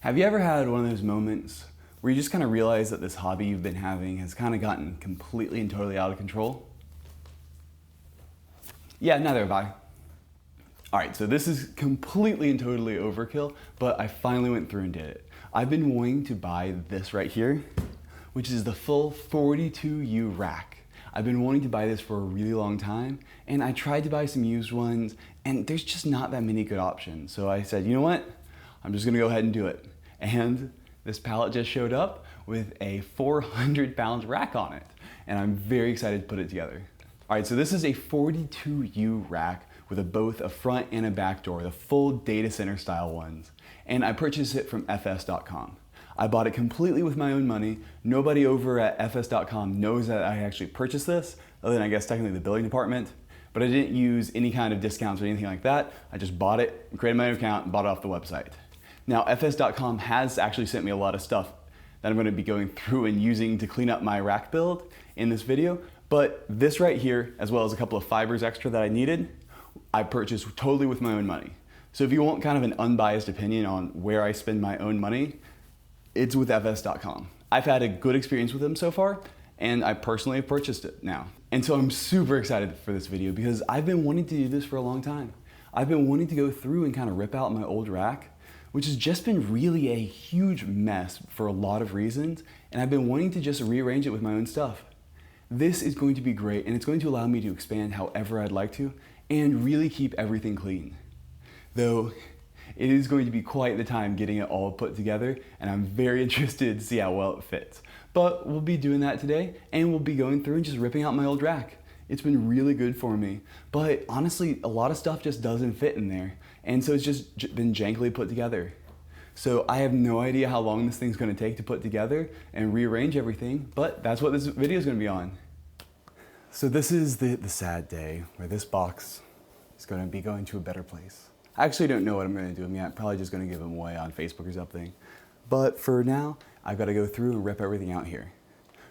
Have you ever had one of those moments where you just kind of realize that this hobby you've been having has kind of gotten completely and totally out of control? Yeah, neither have I. All right, so this is completely and totally overkill, but I finally went through and did it. I've been wanting to buy this right here, which is the full 42U rack. I've been wanting to buy this for a really long time, and I tried to buy some used ones, and there's just not that many good options. So I said, you know what? I'm just gonna go ahead and do it. And this pallet just showed up with a 400-pound rack on it, and I'm very excited to put it together. All right, so this is a 42U rack with both a front and a back door, the full data center style ones. And I purchased it from fs.com. I bought it completely with my own money. Nobody over at fs.com knows that I actually purchased this, other than I guess technically the billing department, but I didn't use any kind of discounts or anything like that. I just bought it, created my own account, and bought it off the website. Now, fs.com has actually sent me a lot of stuff that I'm gonna be going through and using to clean up my rack build in this video, but this right here, as well as a couple of fibers extra that I needed, I purchased totally with my own money. So if you want kind of an unbiased opinion on where I spend my own money, it's with fs.com. I've had a good experience with them so far, and I personally have purchased it now. And so I'm super excited for this video because I've been wanting to do this for a long time. I've been wanting to go through and kind of rip out my old rack, which has just been really a huge mess for a lot of reasons, and I've been wanting to just rearrange it with my own stuff. This is going to be great, and it's going to allow me to expand however I'd like to, and really keep everything clean. Though, it is going to be quite the time getting it all put together, and I'm very interested to see how well it fits. But we'll be doing that today, and we'll be going through and just ripping out my old rack. It's been really good for me, but honestly, a lot of stuff just doesn't fit in there, and so it's just been jankily put together. So I have no idea how long this thing's gonna take to put together and rearrange everything, but that's what this video is gonna be on. So this is the sad day where this box is gonna be going to a better place. I actually don't know what I'm gonna do. I'm probably just gonna give them away on Facebook or something. But for now, I've gotta go through and rip everything out here.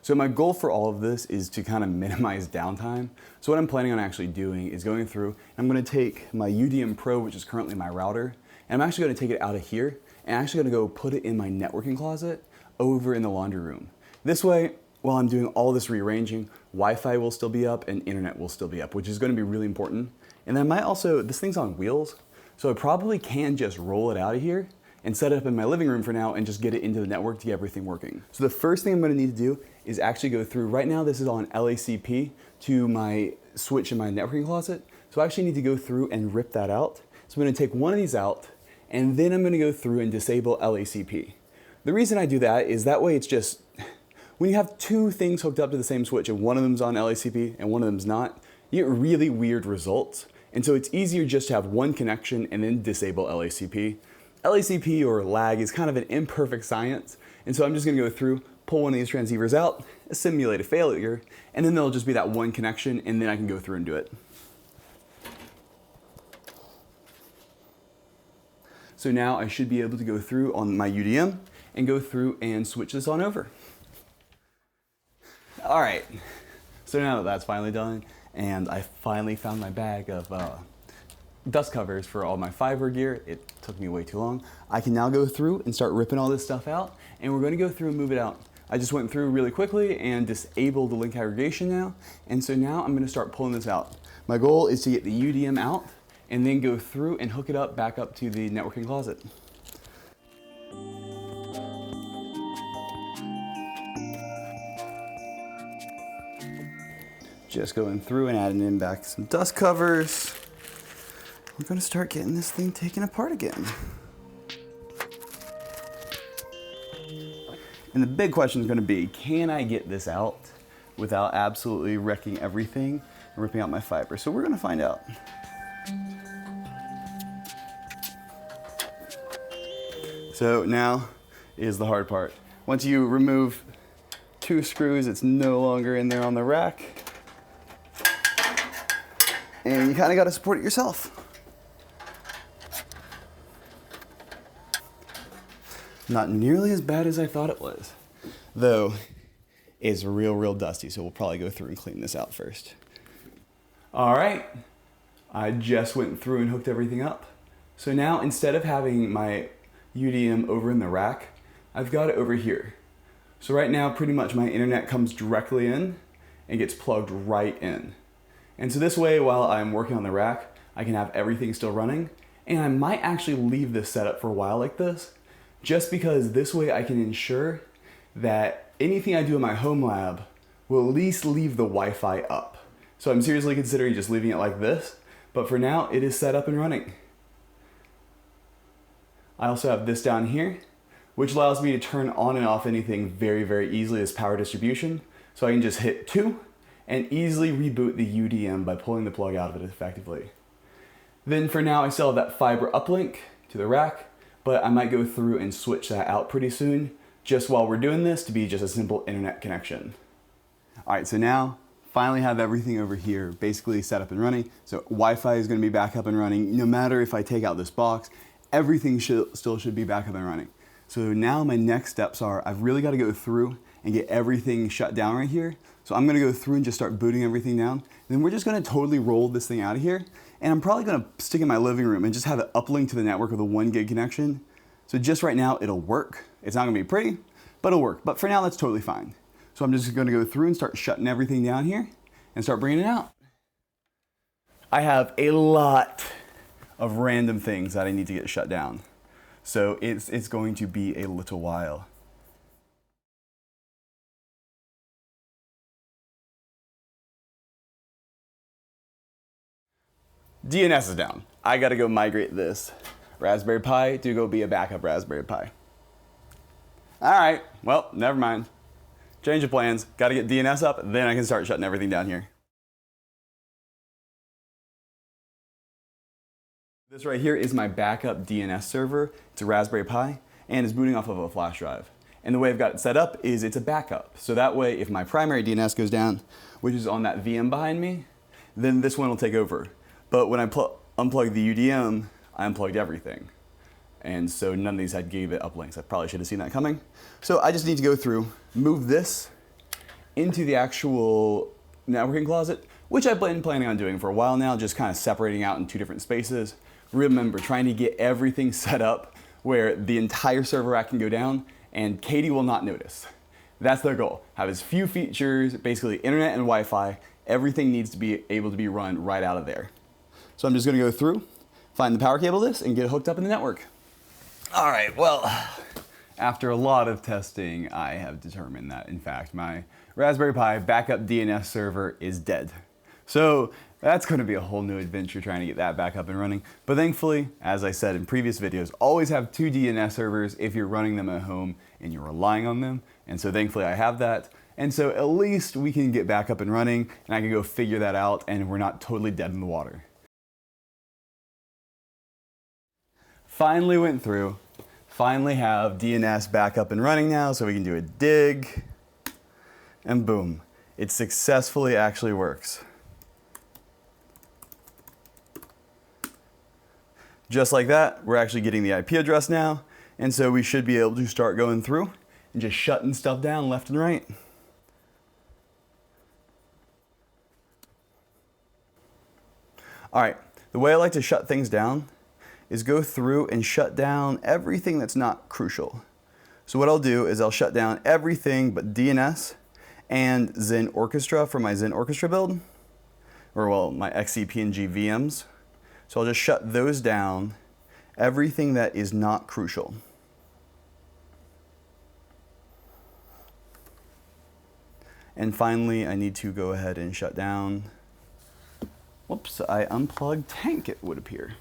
So my goal for all of this is to kind of minimize downtime. So what I'm planning on actually doing is going through, and I'm gonna take my UDM Pro, which is currently my router, and I'm actually gonna take it out of here, and I'm actually gonna go put it in my networking closet over in the laundry room. This way, while I'm doing all this rearranging, Wi-Fi will still be up and internet will still be up, which is gonna be really important. And then I might also, this thing's on wheels, so I probably can just roll it out of here and set it up in my living room for now and just get it into the network to get everything working. So the first thing I'm gonna need to do is actually go through, right now this is on LACP to my switch in my networking closet. So I actually need to go through and rip that out. So I'm gonna take one of these out, and then I'm gonna go through and disable LACP. The reason I do that is that way it's just, when you have two things hooked up to the same switch and one of them's on LACP and one of them's not, you get really weird results. And so it's easier just to have one connection and then disable LACP. LACP or lag is kind of an imperfect science. And so I'm just gonna go through, pull one of these transceivers out, simulate a failure, and then there'll just be that one connection, and then I can go through and do it. So now I should be able to go through on my UDM and go through and switch this on over. All right, so now that that's finally done, and I finally found my bag of dust covers for all my fiber gear. It took me way too long. I can now go through and start ripping all this stuff out, and we're gonna go through and move it out. I just went through really quickly and disabled the link aggregation now, and so now I'm gonna start pulling this out. My goal is to get the UDM out and then go through and hook it up back up to the networking closet. Just going through and adding in back some dust covers. We're gonna start getting this thing taken apart again. And the big question is gonna be, can I get this out without absolutely wrecking everything and ripping out my fiber? So we're gonna find out. So now is the hard part. Once you remove two screws, it's no longer in there on the rack. And you kind of got to support it yourself. Not nearly as bad as I thought it was, though it's real dusty, so we'll probably go through and clean this out first. All right, I just went through and hooked everything up. So now instead of having my UDM over in the rack, I've got it over here. So right now, pretty much my internet comes directly in and gets plugged right in. And so this way, while I'm working on the rack, I can have everything still running. And I might actually leave this setup for a while like this, just because this way I can ensure that anything I do in my home lab will at least leave the Wi-Fi up. So I'm seriously considering just leaving it like this, but for now it is set up and running. I also have this down here, which allows me to turn on and off anything very, very easily as power distribution. So I can just hit 2 and easily reboot the UDM by pulling the plug out of it effectively. Then for now, I still have that fiber uplink to the rack, but I might go through and switch that out pretty soon, just while we're doing this, to be just a simple internet connection. All right, so now finally have everything over here basically set up and running. So Wi-Fi is gonna be back up and running. No matter if I take out this box, everything still should be back up and running. So now my next steps are, I've really gotta go through and get everything shut down right here. So I'm gonna go through and just start booting everything down. Then we're just gonna totally roll this thing out of here. And I'm probably gonna stick in my living room and just have it uplink to the network with a 1 gig connection. So just right now, it'll work. It's not gonna be pretty, but it'll work. But for now, that's totally fine. So I'm just gonna go through and start shutting everything down here and start bringing it out. I have a lot of random things that I need to get shut down. So it's going to be a little while. DNS is down. I gotta go migrate this Raspberry Pi to go be a backup Raspberry Pi. All right, well, never mind. Change of plans, gotta get DNS up, then I can start shutting everything down here. This right here is my backup DNS server. It's a Raspberry Pi, and it's booting off of a flash drive. And the way I've got it set up is it's a backup. So that way, if my primary DNS goes down, which is on that VM behind me, then this one will take over. But when I unplugged the UDM, I unplugged everything. And so none of these had gigabit uplinks. I probably should have seen that coming. So I just need to go through, move this into the actual networking closet, which I've been planning on doing for a while now, just kind of separating out in 2 different spaces. Remember, trying to get everything set up where the entire server rack can go down and Katie will not notice. That's their goal. Have as few features, basically internet and Wi-Fi, everything needs to be able to be run right out of there. So I'm just gonna go through, find the power cable to this, and get it hooked up in the network. All right, well, after a lot of testing, I have determined that, in fact, my Raspberry Pi backup DNS server is dead. So that's gonna be a whole new adventure trying to get that back up and running. But thankfully, as I said in previous videos, always have 2 DNS servers if you're running them at home and you're relying on them. And so thankfully I have that. And so at least we can get back up and running and I can go figure that out and we're not totally dead in the water. Finally went through, finally have DNS back up and running now so we can do a dig, and boom, it successfully actually works. Just like that, we're actually getting the IP address now, and so we should be able to start going through and just shutting stuff down left and right. All right, the way I like to shut things down is go through and shut down everything that's not crucial. So what I'll do is I'll shut down everything but DNS and Zen Orchestra for my Zen Orchestra build, or well, my XCP&G VMs. So I'll just shut those down, everything that is not crucial. And finally, I need to go ahead and shut down, whoops, I unplugged Tank, it would appear.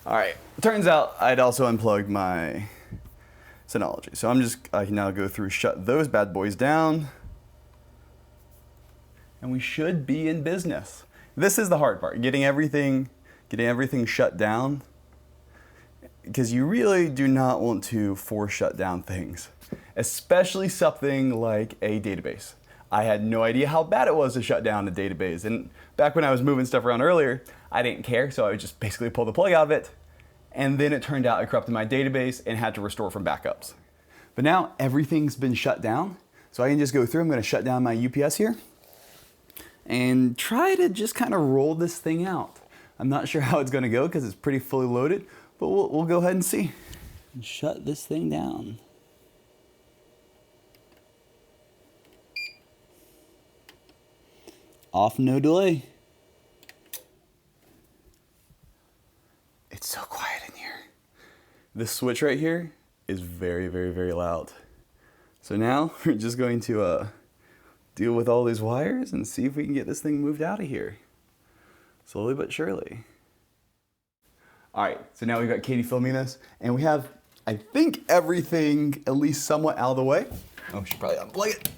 All right, turns out I'd also unplugged my Synology. So I can now go through, shut those bad boys down, and we should be in business. This is the hard part, getting everything shut down, because you really do not want to force shut down things, especially something like a database. I had no idea how bad it was to shut down a database, and back when I was moving stuff around earlier, I didn't care, so I would just basically pull the plug out of it, and then it turned out I corrupted my database and had to restore from backups. But now everything's been shut down, so I can just go through, I'm gonna shut down my UPS here, and try to just kind of roll this thing out. I'm not sure how it's gonna go because it's pretty fully loaded, but we'll go ahead and see. And shut this thing down. Off, no delay. It's so quiet in here. This switch right here is very, very, very loud. So now we're just going to deal with all these wires and see if we can get this thing moved out of here. Slowly but surely. All right, so now we've got Katie filming this, and we have, I think, everything at least somewhat out of the way. Oh, we should probably unplug it.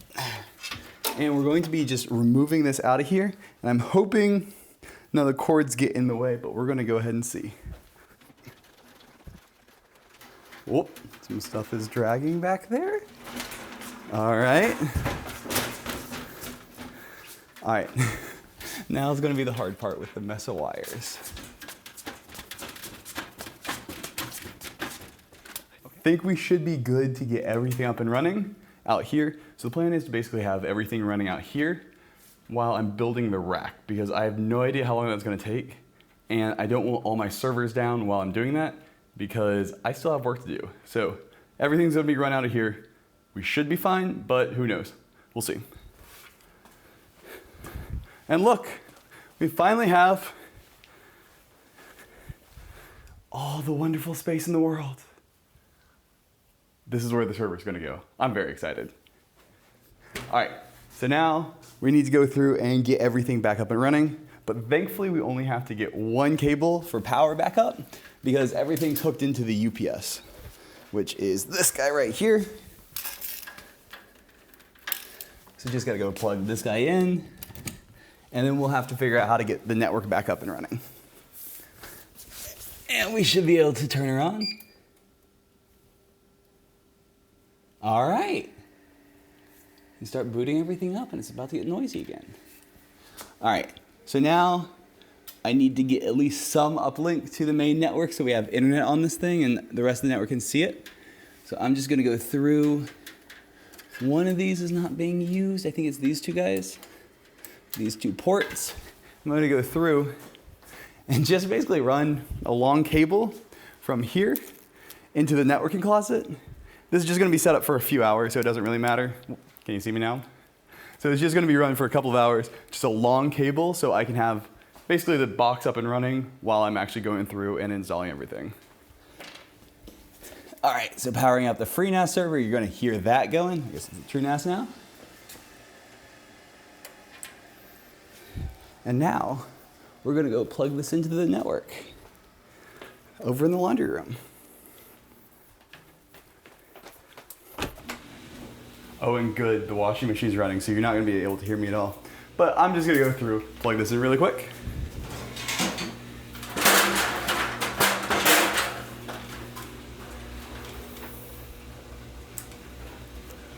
And we're going to be just removing this out of here, and I'm hoping none of the cords get in the way, but we're gonna go ahead and see. Whoop, some stuff is dragging back there. All right. All right, now it's gonna be the hard part with the mess of wires. I think we should be good to get everything up and running out here. So the plan is to basically have everything running out here while I'm building the rack, because I have no idea how long that's gonna take. And I don't want all my servers down while I'm doing that, because I still have work to do. So everything's gonna be run out of here. We should be fine, but who knows? We'll see. And look, we finally have all the wonderful space in the world. This is where the server's gonna go. I'm very excited. All right, so now we need to go through and get everything back up and running, but thankfully we only have to get one cable for power backup because everything's hooked into the UPS, which is this guy right here. So just gotta go plug this guy in, and then we'll have to figure out how to get the network back up and running. And we should be able to turn her on. All right. You start booting everything up and it's about to get noisy again. All right, so now I need to get at least some uplink to the main network so we have internet on this thing and the rest of the network can see it. So I'm just gonna go through. One of these is not being used. I think it's these two guys, these two ports. I'm gonna go through and just basically run a long cable from here into the networking closet. This is just gonna be set up for a few hours, so it doesn't really matter. Can you see me now? So it's just gonna be running for a couple of hours, just a long cable so I can have basically the box up and running while I'm actually going through and installing everything. All right, so powering up the FreeNAS server, you're gonna hear that going. I guess it's the TrueNAS now. And now, we're gonna go plug this into the network over in the laundry room. Oh, and good, the washing machine's running, so you're not gonna be able to hear me at all. But I'm just gonna go through, plug this in really quick.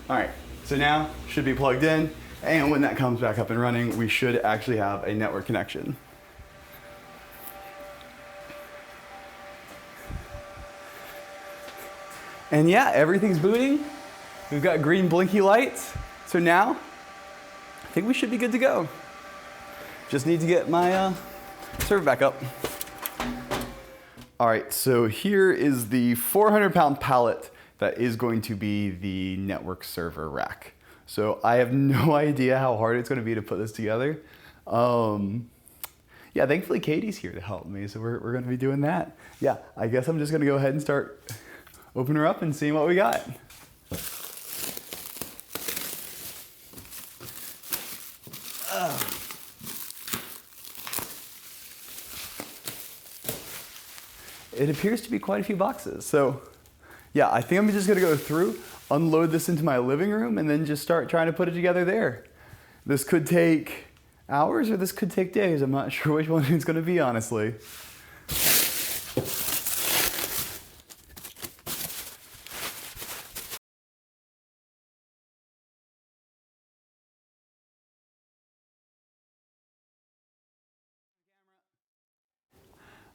All right, so now should be plugged in, and when that comes back up and running, we should actually have a network connection. And yeah, everything's booting. We've got green blinky lights. So now, I think we should be good to go. Just need to get my server back up. All right, so here is the 400-pound pallet that is going to be the network server rack. So I have no idea how hard it's gonna be to put this together. Yeah, thankfully Katie's here to help me, so we're gonna be doing that. Yeah, I guess I'm just gonna go ahead and start opening her up and seeing what we got. It appears to be quite a few boxes. So yeah, I think I'm just gonna go through, unload this into my living room, and then just start trying to put it together there. This could take hours or this could take days. I'm not sure which one it's gonna be, honestly.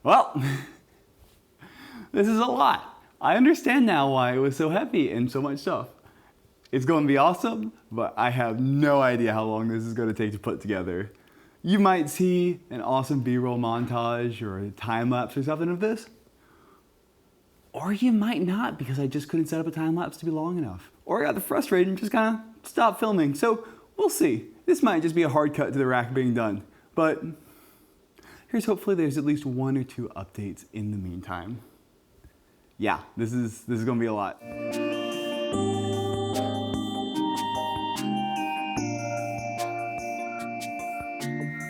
Well, this is a lot. I understand now why it was so heavy and so much stuff. It's going to be awesome, but I have no idea how long this is going to take to put together. You might see an awesome B-roll montage or a time lapse or something of this, Or you might not, because I just couldn't set up a time lapse to be long enough. Or I got frustrated and just kind of stopped filming. So we'll see. This might just be a hard cut to the rack being done. But here's hopefully there's at least 1 or 2 updates in the meantime. Yeah, this is gonna be a lot.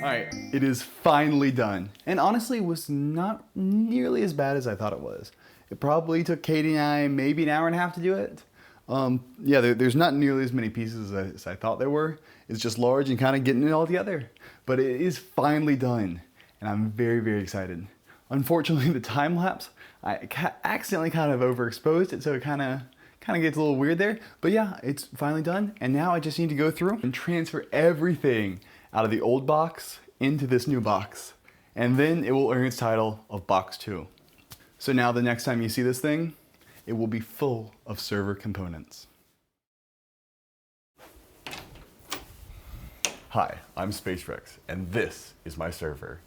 All right, it is finally done. And honestly, it was not nearly as bad as I thought it was. It probably took Katie and I maybe an hour and a half to do it. Yeah, there's not nearly as many pieces as I thought there were. It's just large and kind of getting it all together. But it is finally done, and I'm very, very excited. Unfortunately, the time lapse, I accidentally kind of overexposed it, so it kind of gets a little weird there. But yeah, it's finally done, and now I just need to go through and transfer everything out of the old box into this new box. And then it will earn its title of Box 2. So now the next time you see this thing, it will be full of server components. Hi, I'm SpaceRex, and this is my server.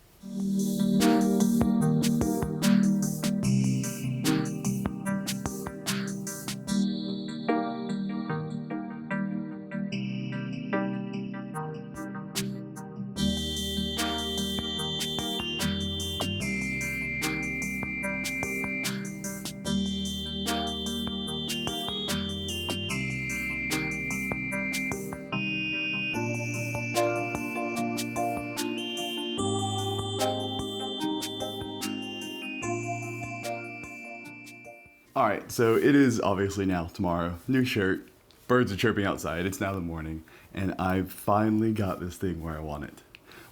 All right, so it is obviously now tomorrow. New shirt, birds are chirping outside, it's now the morning, and I finally got this thing where I want it.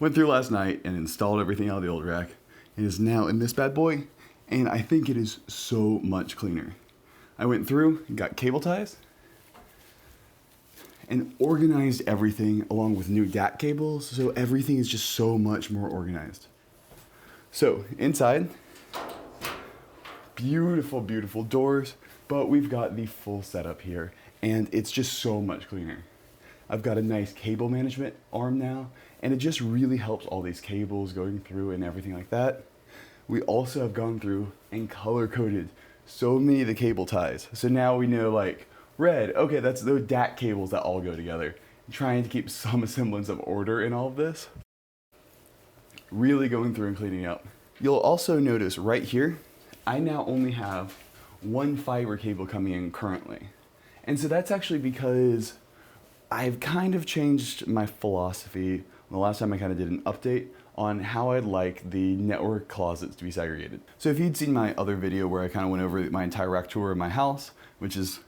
Went through last night and installed everything out of the old rack. It is now in this bad boy, and I think it is so much cleaner. I went through and got cable ties and organized everything along with new DAC cables, so everything is just so much more organized. So inside, beautiful, beautiful doors, but we've got the full setup here, and it's just so much cleaner. I've got a nice cable management arm now, and it just really helps all these cables going through and everything like that. We also have gone through and color-coded so many of the cable ties. So now we know, like, red, okay, that's the DAC cables that all go together. Trying to keep some semblance of order in all of this. Really going through and cleaning up. You'll also notice right here, I now only have 1 fiber cable coming in currently. And so that's actually because I've kind of changed my philosophy the last time I kind of did an update on how I'd like the network closets to be segregated. So if you'd seen my other video where I kind of went over my entire rack tour of my house, which is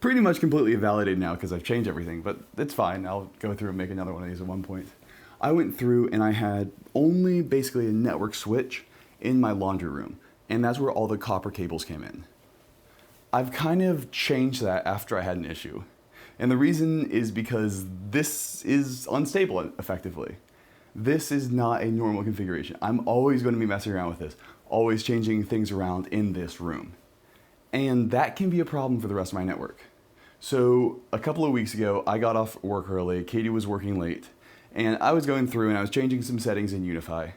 pretty much completely invalidated now because I've changed everything, but it's fine. I'll go through and make another one of these at one point. I went through and I had only basically a network switch in my laundry room. And that's where all the copper cables came in. I've kind of changed that after I had an issue. And the reason is because this is unstable, effectively. This is not a normal configuration. I'm always going to be messing around with this, always changing things around in this room. And that can be a problem for the rest of my network. So a couple of weeks ago, I got off work early, Katie was working late, and I was going through and I was changing some settings in Unify.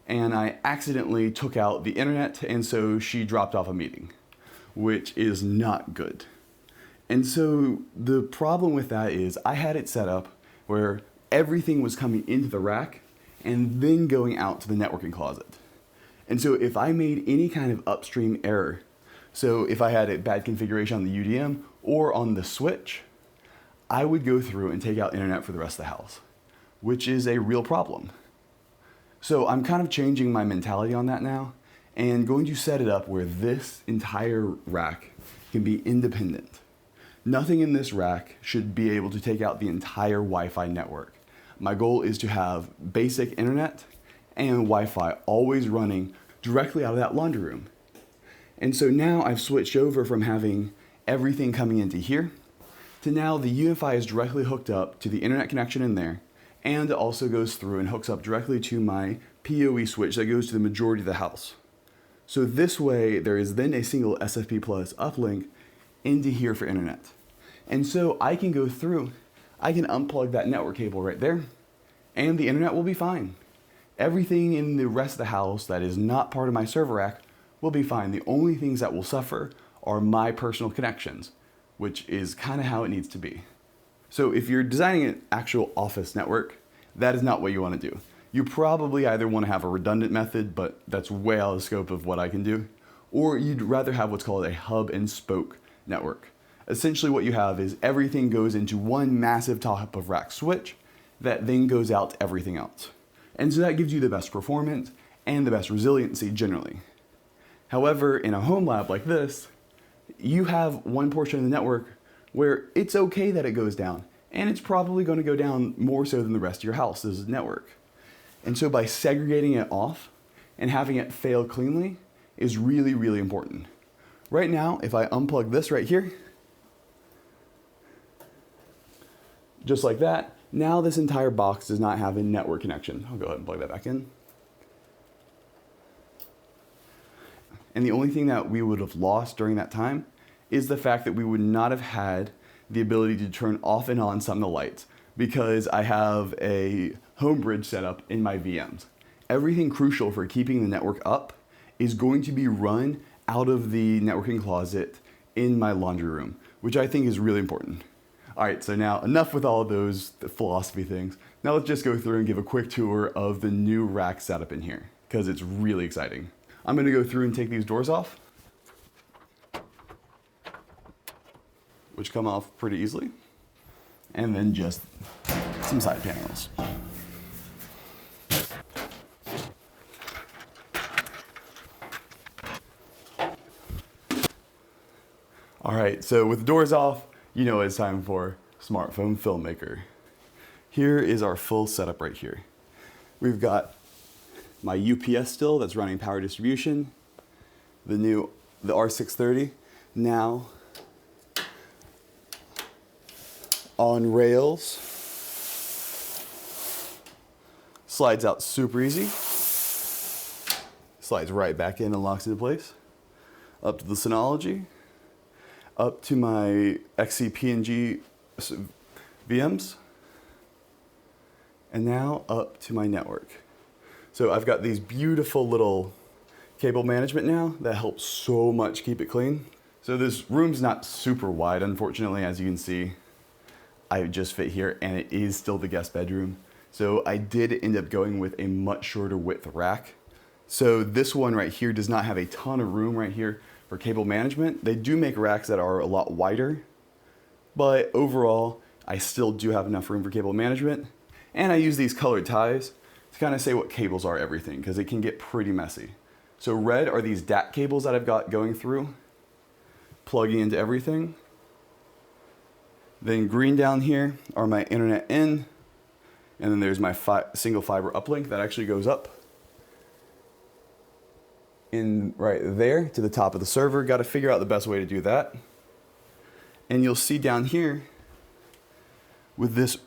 And I accidentally took out the internet, and so she dropped off a meeting, which is not good. And so the problem with that is I had it set up where everything was coming into the rack and then going out to the networking closet. And so if I made any kind of upstream error, so if I had a bad configuration on the UDM or on the switch, I would go through and take out internet for the rest of the house, which is a real problem. So I'm kind of changing my mentality on that now and going to set it up where this entire rack can be independent. Nothing in this rack should be able to take out the entire Wi-Fi network. My goal is to have basic internet and Wi-Fi always running directly out of that laundry room. And so now I've switched over from having everything coming into here to now the Unify is directly hooked up to the internet connection in there, and it also goes through and hooks up directly to my PoE switch that goes to the majority of the house. So this way, there is then a single SFP plus uplink into here for internet. And so I can go through, I can unplug that network cable right there, and the internet will be fine. Everything in the rest of the house that is not part of my server rack will be fine. The only things that will suffer are my personal connections, which is kind of how it needs to be. So if you're designing an actual office network, that is not what you want to do. You probably either want to have a redundant method, but that's way out of the scope of what I can do, or you'd rather have what's called a hub and spoke network. Essentially what you have is everything goes into one massive top of rack switch that then goes out to everything else. And so that gives you the best performance and the best resiliency generally. However, in a home lab like this, you have one portion of the network where it's okay that it goes down, and it's probably going to go down more so than the rest of your house's network. And so by segregating it off and having it fail cleanly is really, really important. Right now, if I unplug this right here, just like that, now this entire box does not have a network connection. I'll go ahead and plug that back in. And the only thing that we would have lost during that time is the fact that we would not have had the ability to turn off and on some of the lights because I have a home bridge set up in my VMs. Everything crucial for keeping the network up is going to be run out of the networking closet in my laundry room, which I think is really important. All right, so now enough with all of those philosophy things. Now let's just go through and give a quick tour of the new rack setup in here because it's really exciting. I'm gonna go through and take these doors off, which come off pretty easily, and then just some side panels. All right, so with the doors off, you know it's time for Smartphone Filmmaker. Here is our full setup right here. We've got my UPS still that's running power distribution, the R630, now on rails, slides out super easy, slides right back in and locks into place, up to the Synology, up to my XCP&G VMs, and now up to my network. So I've got these beautiful little cable management now that helps so much keep it clean. So this room's not super wide, unfortunately, as you can see. I just fit here, and it is still the guest bedroom. So I did end up going with a much shorter width rack. So this one right here does not have a ton of room right here for cable management. They do make racks that are a lot wider, but overall, I still do have enough room for cable management. And I use these colored ties to kind of say what cables are everything, because it can get pretty messy. So red are these DAC cables that I've got going through, plugging into everything. Then green down here are my internet in, and then there's my single fiber uplink that actually goes up in right there to the top of the server. Got to figure out the best way to do that. And you'll see down here with this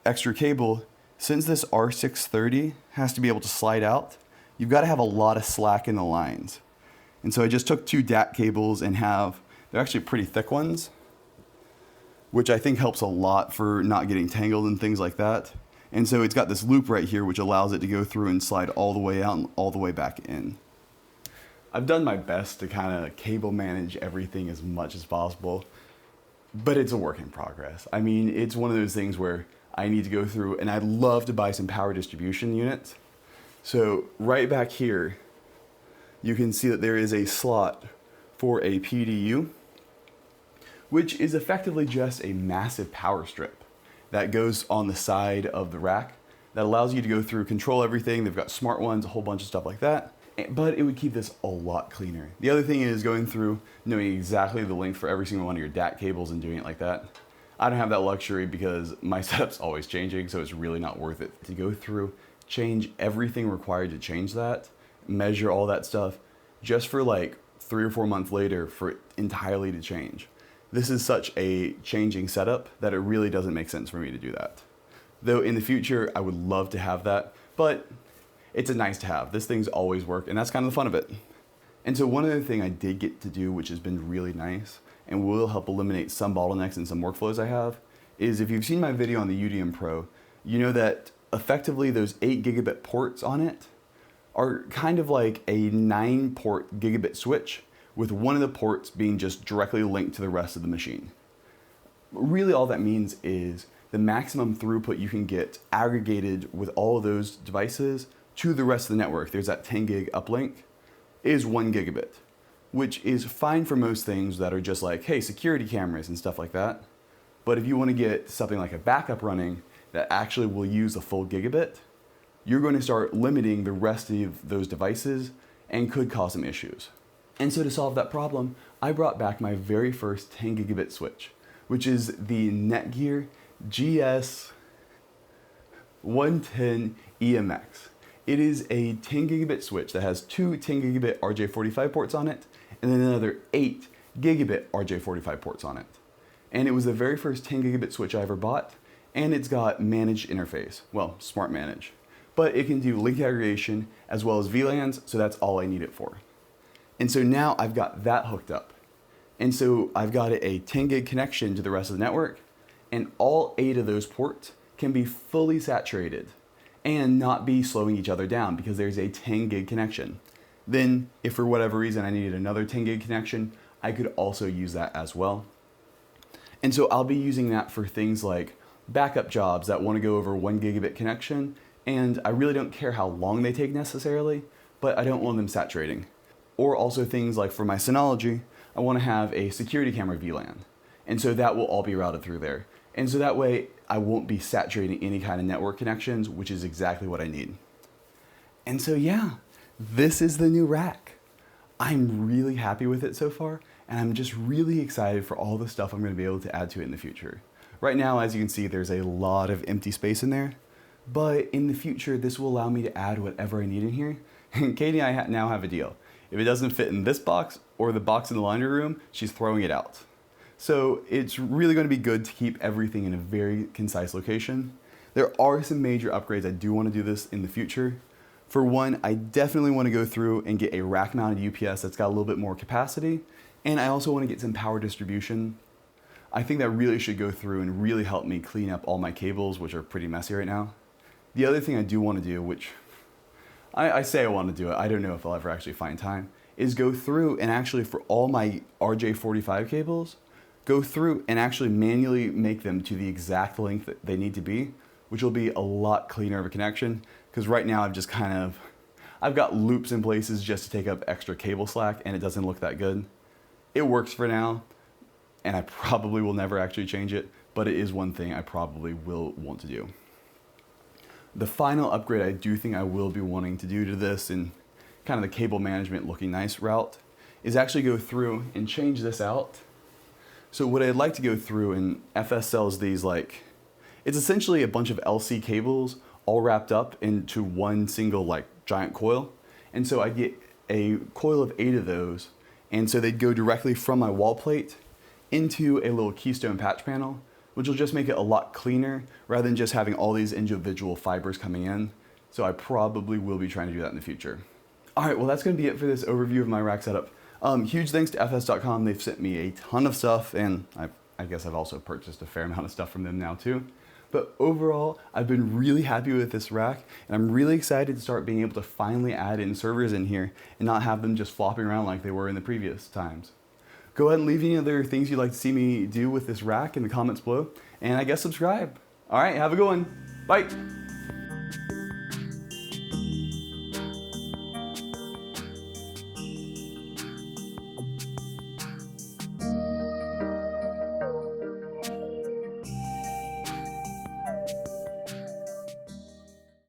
extra cable, since this R630 has to be able to slide out, you've got to have a lot of slack in the lines. And so I just took 2 DAC cables and they're actually pretty thick ones, which I think helps a lot for not getting tangled and things like that. And so it's got this loop right here, which allows it to go through and slide all the way out and all the way back in. I've done my best to kind of cable manage everything as much as possible, but it's a work in progress. I mean, it's one of those things where I need to go through, and I'd love to buy some power distribution units. So right back here, you can see that there is a slot for a PDU, which is effectively just a massive power strip that goes on the side of the rack that allows you to go through, control everything. They've got smart ones, a whole bunch of stuff like that, but it would keep this a lot cleaner. The other thing is going through, knowing exactly the length for every single one of your DAC cables and doing it like that. I don't have that luxury because my setup's always changing, so it's really not worth it to go through, change everything required to change that, measure all that stuff, just for like 3 or 4 months later for it entirely to change. This is such a changing setup that it really doesn't make sense for me to do that. Though in the future, I would love to have that, but it's a nice to have. This thing's always worked, and that's kind of the fun of it. And so one other thing I did get to do, which has been really nice, and will help eliminate some bottlenecks and some workflows I have, is if you've seen my video on the UDM Pro, you know that effectively those 8 gigabit ports on it are kind of like a 9-port gigabit switch, with one of the ports being just directly linked to the rest of the machine. Really all that means is the maximum throughput you can get aggregated with all of those devices to the rest of the network, there's that 10 gig uplink, is 1 gigabit, which is fine for most things that are just like, hey, security cameras and stuff like that. But if you want to get something like a backup running that actually will use the full gigabit, you're going to start limiting the rest of those devices and could cause some issues. And so to solve that problem, I brought back my very first 10 gigabit switch, which is the Netgear GS110 EMX. It is a 10 gigabit switch that has 2 10 gigabit RJ45 ports on it, and then another 8 gigabit RJ45 ports on it. And it was the very first 10 gigabit switch I ever bought, and it's got managed interface, well, smart manage. But it can do link aggregation as well as VLANs, so that's all I need it for. And so now I've got that hooked up. And so I've got a 10 gig connection to the rest of the network, and all 8 of those ports can be fully saturated and not be slowing each other down because there's a 10 gig connection. Then if for whatever reason I needed another 10 gig connection, I could also use that as well. And so I'll be using that for things like backup jobs that want to go over 1 gigabit connection, and I really don't care how long they take necessarily, but I don't want them saturating. Or also things like for my Synology, I want to have a security camera VLAN. And so that will all be routed through there. And so that way I won't be saturating any kind of network connections, which is exactly what I need. And so yeah, this is the new rack. I'm really happy with it so far, and I'm just really excited for all the stuff I'm going to be able to add to it in the future. Right now, as you can see, there's a lot of empty space in there, but in the future, this will allow me to add whatever I need in here. And Katie and I now have a deal. If it doesn't fit in this box or the box in the laundry room, she's throwing it out. So it's really going to be good to keep everything in a very concise location. There are some major upgrades I do want to do this in the future. For one, I definitely want to go through and get a rack-mounted UPS that's got a little bit more capacity, and I also want to get some power distribution. I think that really should go through and really help me clean up all my cables, which are pretty messy right now. The other thing I do want to do, which I say I want to do it, I don't know if I'll ever actually find time, is go through and actually for all my RJ45 cables, go through and actually manually make them to the exact length that they need to be, which will be a lot cleaner of a connection, because right now I've got loops in places just to take up extra cable slack, and it doesn't look that good. It works for now, and I probably will never actually change it, but it is one thing I probably will want to do. The final upgrade I do think I will be wanting to do to this, and kind of the cable management looking nice route, is actually go through and change this out. So what I'd like to go through, and FS sells these it's essentially a bunch of LC cables all wrapped up into one single giant coil. And so I get a coil of 8 of those, and so they'd go directly from my wall plate into a little keystone patch panel, which will just make it a lot cleaner rather than just having all these individual fibers coming in. So I probably will be trying to do that in the future. All right, well, that's gonna be it for this overview of my rack setup. Huge thanks to fs.com. They've sent me a ton of stuff, and I guess I've also purchased a fair amount of stuff from them now too. But overall, I've been really happy with this rack, and I'm really excited to start being able to finally add in servers in here and not have them just flopping around like they were in the previous times. Go ahead and leave any other things you'd like to see me do with this rack in the comments below, and I guess subscribe. All right, have a good one. Bye.